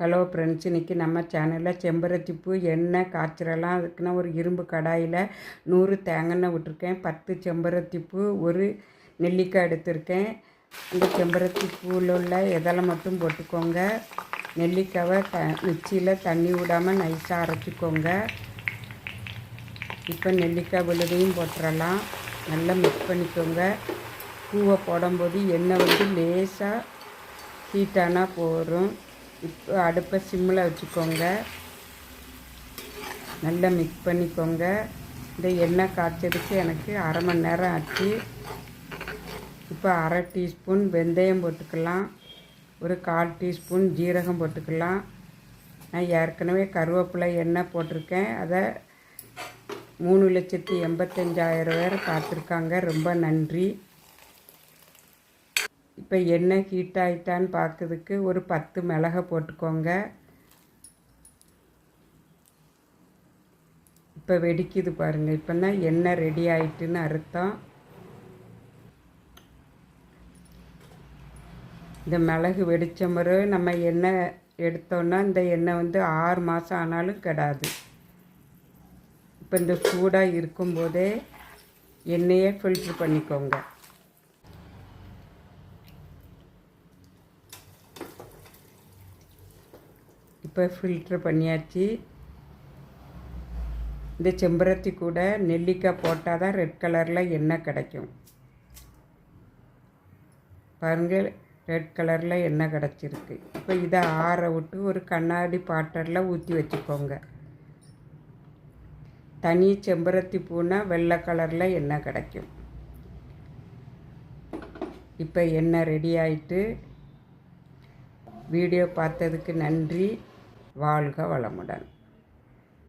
Hello friends, இன்றைக்கி நம்ம சேனலில் செம்பருத்தி பூ எண்ணெய் காய்ச்சறலாம். அதுக்குன்னா ஒரு இரும்பு கடாயில் 100 தேங்காய் விட்டுருக்கேன். 10 செம்பருத்தி பூ, ஒரு நெல்லிக்காய் எடுத்திருக்கேன். அந்த செம்பருத்தி பூவில் உள்ள இதழை மட்டும் போட்டுக்கோங்க. நெல்லிக்காவை மிக்சியில் தண்ணி விடாமல் நைஸாக அரைச்சிக்கோங்க. இப்போ நெல்லிக்காய் விழுதையும் போட்டுடலாம். நல்லா மிக்ஸ் பண்ணிக்கோங்க. பூவை போடும்போது எண்ணெய் லேசாக ஹீட்டானால் போதும். இப்போ அடுப்பை சிம்மில் வச்சுக்கோங்க. நல்லா மிக்ஸ் பண்ணிக்கோங்க. இந்த எண்ணெய் காய்ச்சதுக்கு எனக்கு அரை மணி நேரம் ஆச்சு. இப்போ அரை டீஸ்பூன் வெந்தயம் போட்டுக்கலாம். ஒரு 1/4 டீஸ்பூன் ஜீரகம் போட்டுக்கலாம். நான் ஏற்கனவே கருவேப்பிலை எண்ணெய் போட்டிருக்கேன். அதை 3,85,000 பேர் பார்த்துருக்காங்க. ரொம்ப நன்றி. இப்போ எண்ணெய் ஹீட் ஆகிட்டான்னு பார்க்கறதுக்கு ஒரு 10 மிளகை போட்டுக்கோங்க. இப்போ வெடிக்குது பாருங்கள். இப்போ தான் எண்ணெய் ரெடி ஆகிட்டுன்னு அர்த்தம். இந்த மிளகு வெடித்த பிறகு நம்ம எண்ணெய் எடுத்தோன்னா இந்த எண்ணெய் 6 மாதம் ஆனாலும் கெடாது. இப்போ இந்த சூடாக இருக்கும்போதே எண்ணெயை ஃபில்ட்ரு பண்ணிக்கோங்க. இப்போ ஃபில்ட்ரு பண்ணியாச்சு. இந்த செம்பருத்தி கூட நெல்லிக்காய் போட்டால் தான் ரெட் கலரில் எண்ணெய் கிடைக்கும். பாருங்கள், ரெட் கலரில் எண்ணெய் கிடச்சிருக்கு. இப்போ இதை ஆற விட்டு ஒரு கண்ணாடி பாட்டிலில் ஊற்றி வச்சுக்கோங்க. தனி செம்பருத்தி பூனா வெள்ளை கலரில் எண்ணெய் கிடைக்கும். இப்போ எண்ணெய் ரெடி ஆகிட்டு. வீடியோ பார்த்ததுக்கு நன்றி. வாழ்க வளமுடன்.